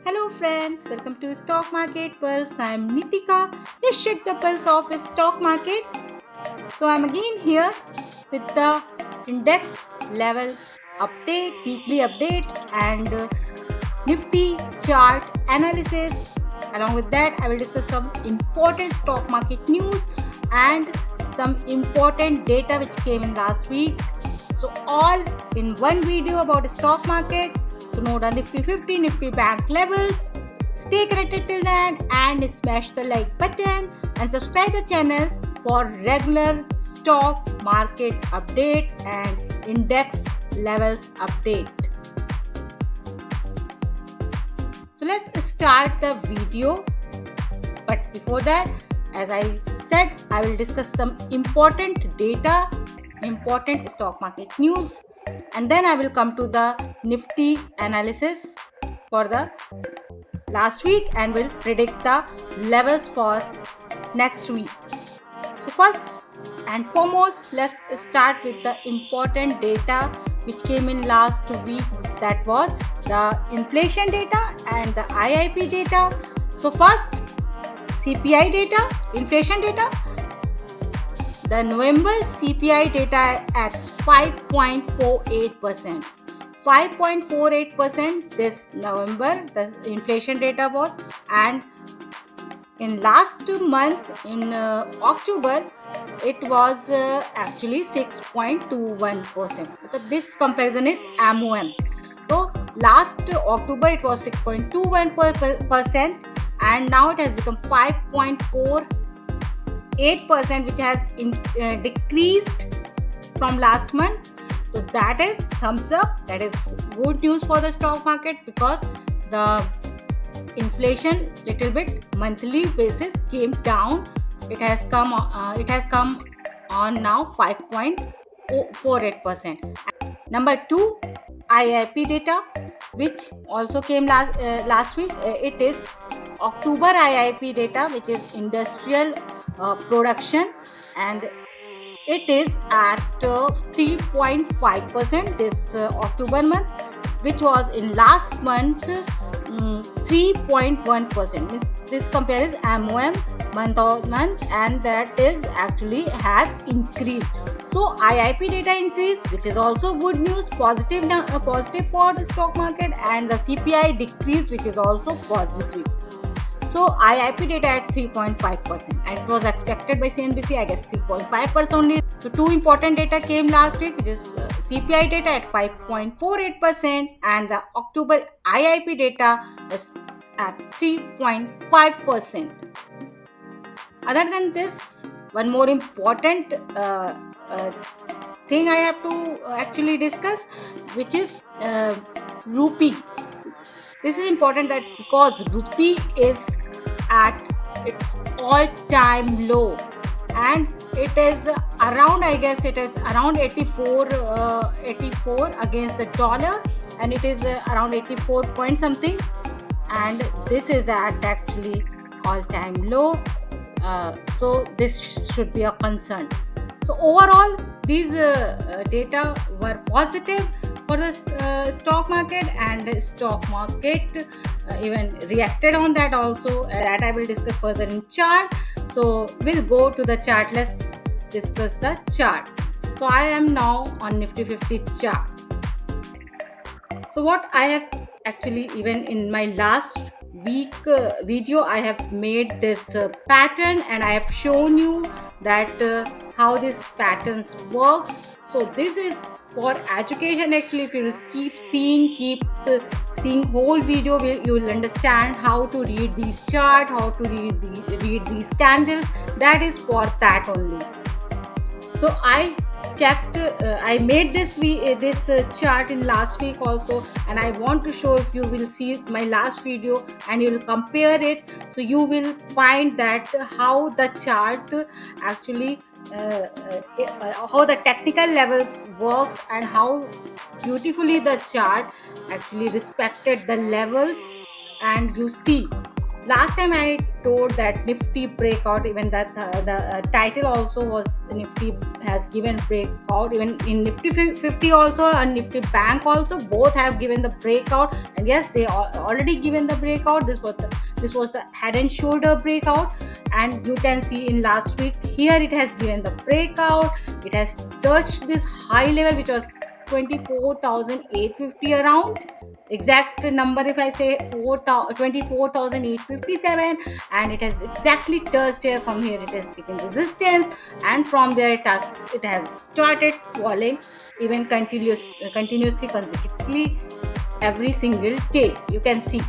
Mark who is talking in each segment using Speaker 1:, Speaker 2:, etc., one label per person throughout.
Speaker 1: Hello friends, welcome to Stock Market Pulse. I'm Nitika. Let's check the pulse of the stock market. So I'm again here with the index level update, weekly update and Nifty chart analysis. Along with that, I will discuss some important stock market news and some important data which came in last week. So all in one video about the stock market. So know the Nifty 50, Nifty bank levels. Stay connected till then and smash the like button and subscribe the channel for regular stock market update and index levels update. So let's start the video. But before that, as I said, I will discuss some important data, important stock market news, and then I will come to the Nifty analysis for the last week and will predict the levels for next week. So first and foremost, let's start with the important data which came in last week. That was the inflation data and the IIP data. So first, CPI data, inflation data. The November CPI data at 5.48%. 5.48% this November the inflation data was, and in last month in October it was actually 6.21%. This comparison is MOM. So last October it was 6.21% and now it has become 5.48%, which has decreased from last month. So that is thumbs up. That is good news for the stock market because the inflation little bit monthly basis came down. It has come on now 5.48%. Number 2, IIP data, which also came last week. It is October IIP data, which is industrial production, and it is at 3.5% this October month, which was in last month 3.1%. Means this compares MOM month on month, and that is actually has increased. So IIP data increased, which is also good news, positive for the stock market, and the CPI decreased, which is also positive. So IIP data at 3.5%, and it was expected by CNBC, I guess 3.5% only. So two important data came last week, which is CPI data at 5.48% and the October IIP data is at 3.5%. Other than this, one more important thing I have to actually discuss, which is rupee. This is important that because rupee is at its all-time low, and it is around, I guess it is around 84 against the dollar, and it is around 84 point something, and this is at actually all-time low. So this should be a concern. So overall, these data were positive for the stock market, and stock market even reacted on that also. That I will discuss further in chart. So we'll go to the chart. Let's discuss the chart. So I am now on Nifty 50 chart. So what I have actually, even in my last week video, I have made this pattern, and I have shown you that how this patterns works. So this is for education. Actually, if you keep seeing whole video, you will understand how to read these chart, how to read these candles. That is for that only. So I made this chart in last week also, and I want to show, if you will see my last video and you will compare it, so you will find that how the chart actually how the technical levels works, and how beautifully the chart actually respected the levels. And you see Last time I told that Nifty breakout, even that the title also was Nifty has given breakout. Even in Nifty 50 also and Nifty Bank also, both have given the breakout. And yes, they already given the breakout. This was the head and shoulder breakout, and you can see in last week here it has given the breakout. It has touched this high level, which was 24,850 around. Exact number if I say 24,857, and it has exactly touched here. From here it has taken resistance, and from there it has started falling, even continuously consecutively every single day. You can see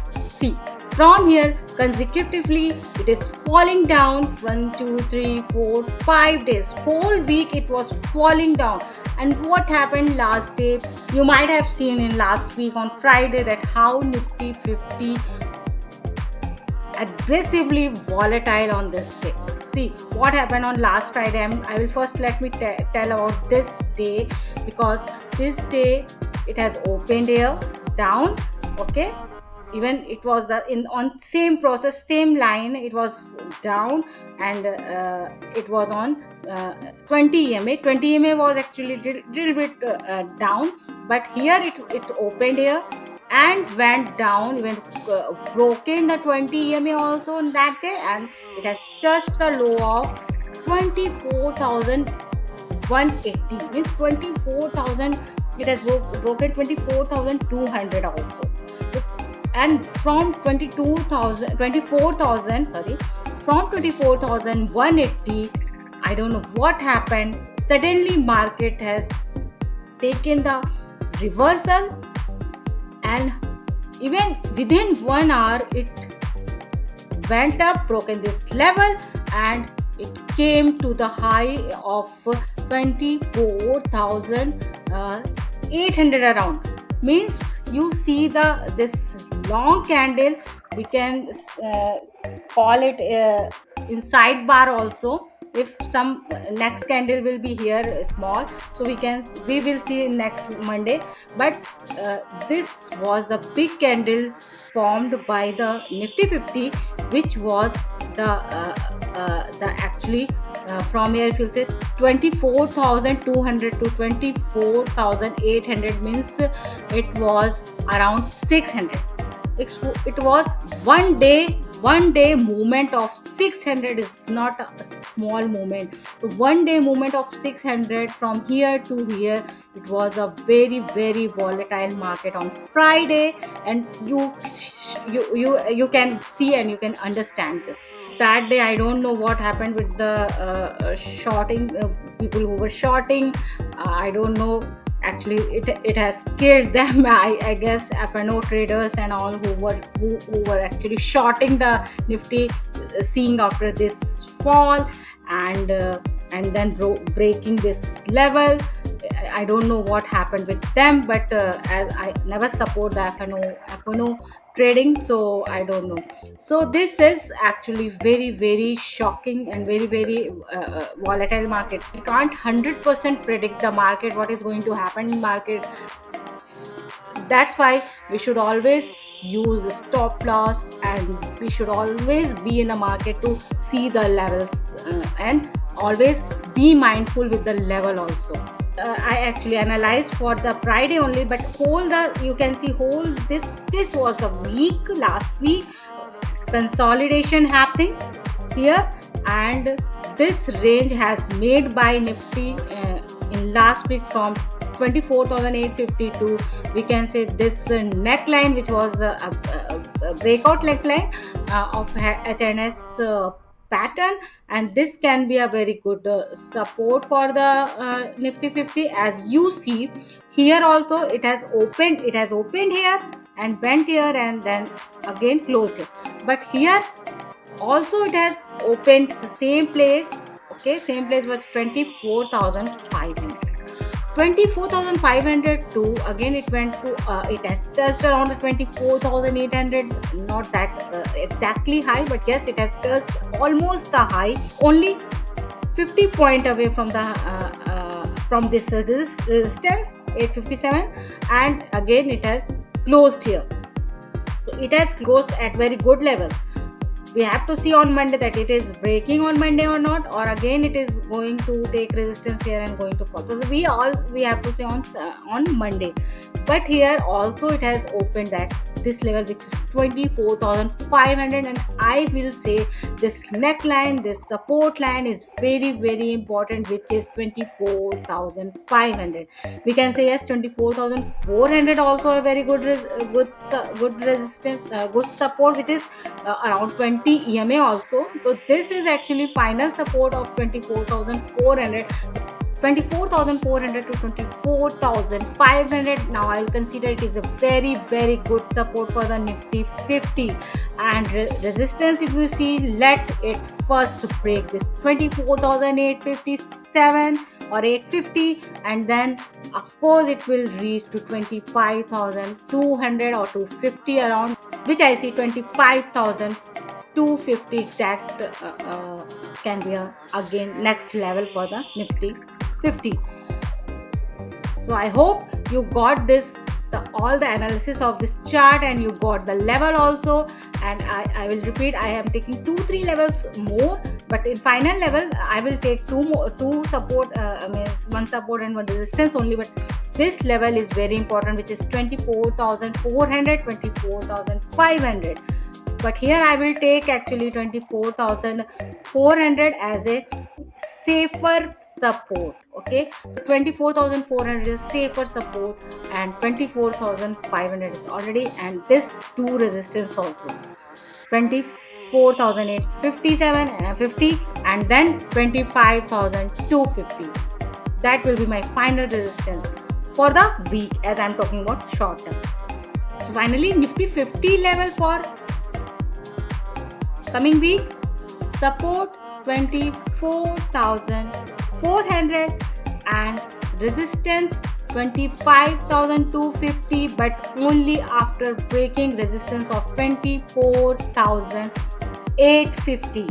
Speaker 1: from here consecutively it is falling down 1 2 3 4 5 days. Whole week it was falling down. And what happened last day, you might have seen in last week on Friday, that how Nifty 50 aggressively volatile on this day. See what happened on last Friday. I will first let me tell about this day, because this day it has opened here down. Okay, even it was the in on same process, same line, it was down. And it was on 20 EMA. 20 EMA was actually little bit down, but here it opened here and went down, even broken the 20 EMA also on that day, and it has touched the low of 24,180, means 24,000. It has broken 24,200 also. And from 24,000, sorry, from 24,180, I don't know what happened. Suddenly market has taken the reversal, and even within 1 hour it went up, broken this level, and it came to the high of 24,800 around. Means you see this long candle, we can call it in sidebar also. If some next candle will be here small, so we will see next Monday. But this was the big candle formed by the Nifty 50, which was the actually from here, if you say 24,200 to 24,800, means it was around 600. It was one day movement of 600 is not a small movement. So 1 day movement of 600 from here to here, it was a very very volatile market on Friday. And you can see and you can understand this. That day I don't know what happened with the shorting, people who were shorting. I don't know, actually it has killed them. I guess FNO traders and all who were actually shorting the Nifty, seeing after this fall, and then breaking this level. I don't know what happened with them, but as I never support the FNO trading, so I don't know. So this is actually very very shocking and very very volatile market. We can't 100% predict the market, what is going to happen in market. That's why we should always use stop loss, and we should always be in a market to see the levels, and always be mindful with the level also. I actually analyzed for the Friday only, but whole the you can see whole this was the week, last week, consolidation happening here. And this range has made by Nifty in last week from 24,850 to, we can say, this neckline, which was a breakout neckline of HNS pattern. And this can be a very good support for the Nifty 50. As you see here also, it has opened here and went here and then again closed it. But here also it has opened the same place. Okay, same place was 24,500. 24,500 to, again it went to it has touched around the 24,800. Not that exactly high, but yes, it has touched almost the high, only 50 point away from this resistance 857. And again it has closed here. So it has closed at very good level. we have to see on Monday that it is breaking on Monday or not, or again it is going to take resistance here and going to fall. So we have to see on Monday. But here also it has opened that this level, which is 24,500, and I will say this neckline, this support line is very very important, which is 24,500. We can say yes, 24,400 also a very good resistance, good support, which is around 20 EMA also. So this is actually final support of 24,400. 24,400 to 24,500. Now I will consider it is a very very good support for the Nifty 50. And resistance, if you see, let it first break this 24,857 or 850, and then of course it will reach to 25,200 or 250 around, which I see 25,250 exact can be again next level for the Nifty 50. So I hope you got this, all the analysis of this chart, and you got the level also. And I will repeat, I am taking 2-3 levels more, but in final level I will take two support, means one support and one resistance only. But this level is very important, which is 24,400, 24,500. But here I will take actually 24,400 as a safer support. Okay, so 24,400 is safer support, and 24,500 is already, and this two resistance also, 24,857 and 50, and then 25,250. That will be my final resistance for the week, as I am talking about short term. So finally, Nifty 50 level for coming week, support 24,400 and resistance 25,250, but only after breaking resistance of 24,850.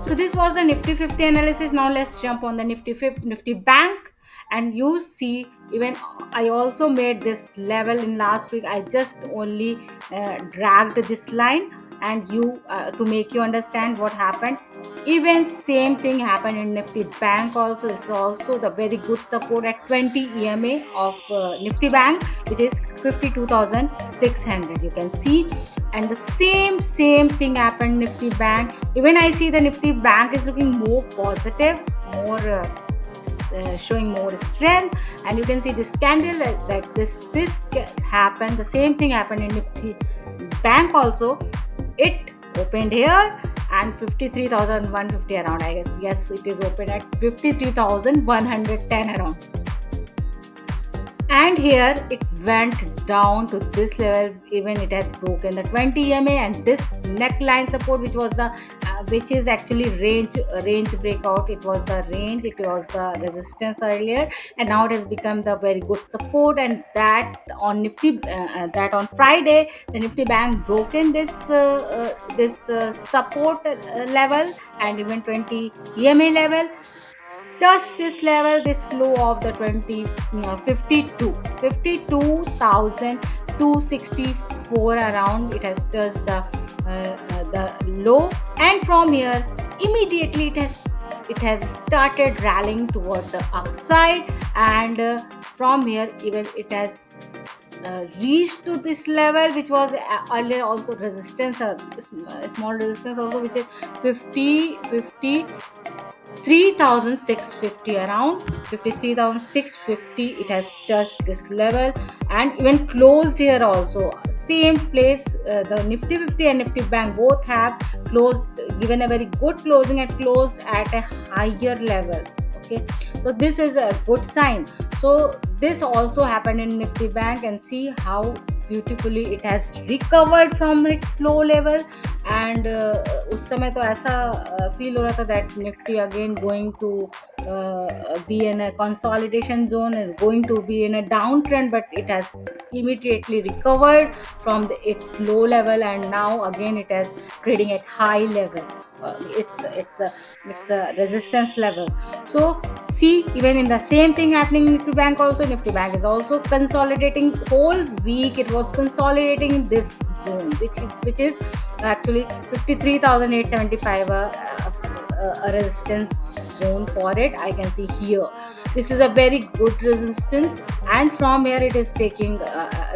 Speaker 1: So this was the Nifty 50 analysis. Now let's jump on the Nifty Bank. And you see, even I also made this level in last week. I just only dragged this line, and you to make you understand what happened. Even same thing happened in Nifty Bank also. This is also the very good support at 20 EMA of Nifty Bank, which is 52,600. You can see, and the same thing happened Nifty Bank. Even I see the Nifty Bank is looking more positive, more showing more strength. And you can see this candle that this happened. The same thing happened in Nifty Bank also. It opened here and 53,150 around, I guess. Yes, it is open at 53,110 around. And here it went down to this level. Even it has broken the 20 EMA, and this neckline support, which was the which is actually range breakout. It was the range, it was the resistance earlier, and now it has become the very good support. And that on Nifty, that on Friday, the Nifty Bank broken this support level, and even 20 EMA level touch this level, this low of the 52,264 around. It has touched the low, and from here immediately it has started rallying toward the upside, and from here even it has reached to this level, which was earlier also resistance, small resistance also, which is 53,650 around 53,650. It has touched this level and even closed here also, same place. The Nifty 50 and Nifty Bank both have closed, given a very good closing, and closed at a higher level. Okay, so this is a good sign. So this also happened in Nifty Bank, and see how beautifully it has recovered from its low level. And उस समय तो ऐसा feel हो रहा था that Nifty again going to be in a consolidation zone and going to be in a downtrend, but it has immediately recovered from its low level, and now again it is trading at high level. It's a resistance level. So see, even in the same thing happening in Nifty Bank also. Nifty Bank is also consolidating. Whole week it was consolidating in this zone, which is actually 53,875 a resistance zone for it. I can see here this is a very good resistance, and from here it is taking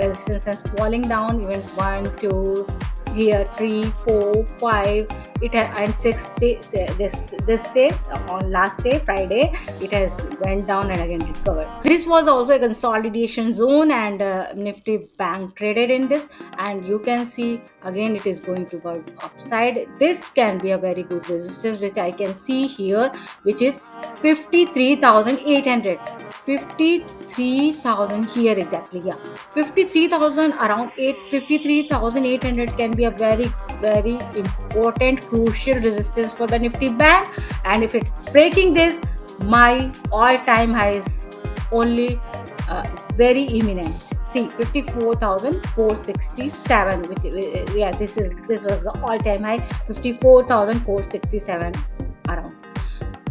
Speaker 1: resistance and falling down even 1 2 here 3 4 5 and 6 day, this day on last day Friday it has went down and again recovered. This was also a consolidation zone, and Nifty Bank traded in this, and you can see again it is going to go upside. This can be a very good resistance which I can see here, which is 53,800. 53,000 here exactly, yeah, 53,000 around 53,800 can be a very important crucial resistance for the Nifty Bank, and if it's breaking this, my all-time high is only very imminent. See 54,467, which yeah, this was the all-time high, 54,467 around.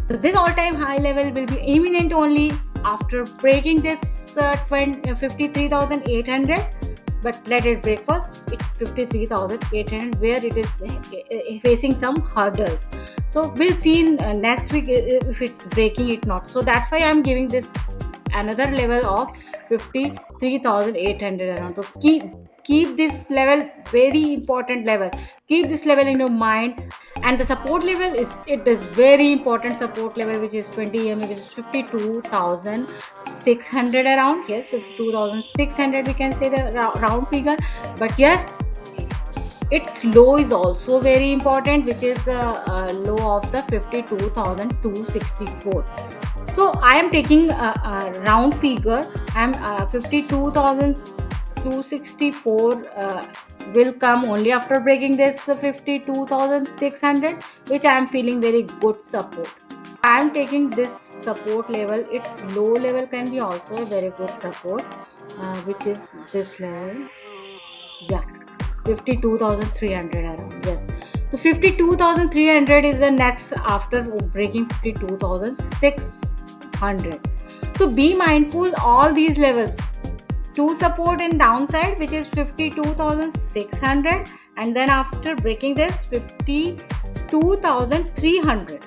Speaker 1: So this all-time high level will be imminent only after breaking this 53,800. But let it break first. It's 53,800 where it is facing some hurdles. So we'll see in next week if it's breaking it not. So that's why I'm giving this another level of 53,800 around. So keep this level, very important level. Keep this level in your mind. And the support level is very important support level, which is 20 EMA, which is 52,600 around. Yes, 52,600 we can say the round figure. But yes, its low is also very important, which is a low of the 52,264. So I am taking a round figure. I'm 52,264 will come only after breaking this 52,600, which I am feeling very good support. I am taking this support level. Its low level can be also a very good support, which is this level. Yeah, 52,300 around. Yes, so 52,300 is the next after breaking 52,600. So be mindful all these levels. Two support in downside, which is 52,600, and then after breaking this 52,300,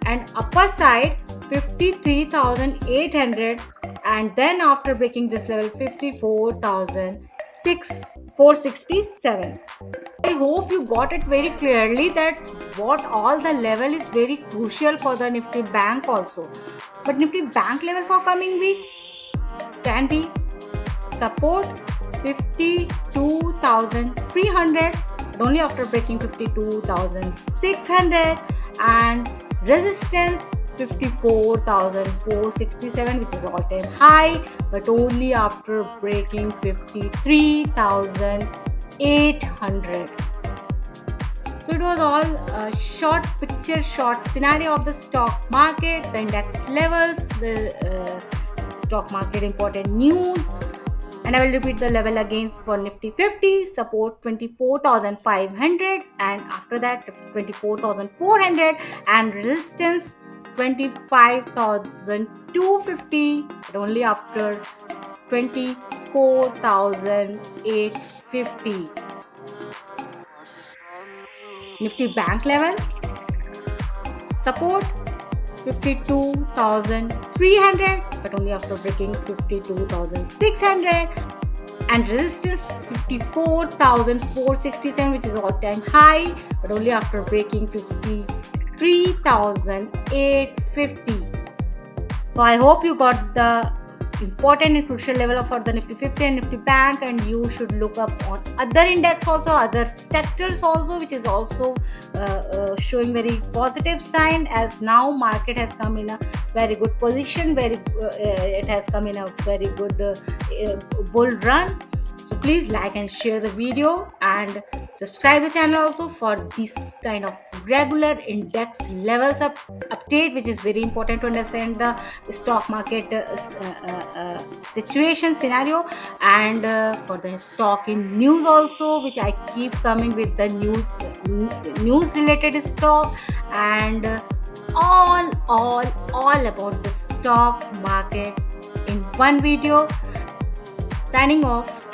Speaker 1: and upper side 53,800, and then after breaking this level 54,467. I hope you got it very clearly that what all the level is very crucial for the Nifty Bank also. But Nifty Bank level for coming week can be support 52,300, but only after breaking 52,600, and resistance 54,467, which is all-time high, but only after breaking 53,800. So it was all a short picture, short scenario of the stock market, the index levels, the stock market important news. And I will repeat the level again for Nifty 50, support 24,500, and after that 24,400, and resistance 25,250, but only after 24,850. Nifty Bank level, support 52,300, but only after breaking 52,600, and resistance 54,467, which is all-time high, but only after breaking 53,850. So I hope you got the important and crucial level for the Nifty 50 and Nifty Bank, and you should look up on other index also, other sectors also, which is also showing very positive sign, as now market has come in a very good position, it has come in a very good bull run. So please like and share the video and subscribe the channel also for this kind of regular index levels update, which is very important to understand the stock market situation scenario, and for the stock in news also, which I keep coming with the news related stock, and all about the stock market in one video. Signing off.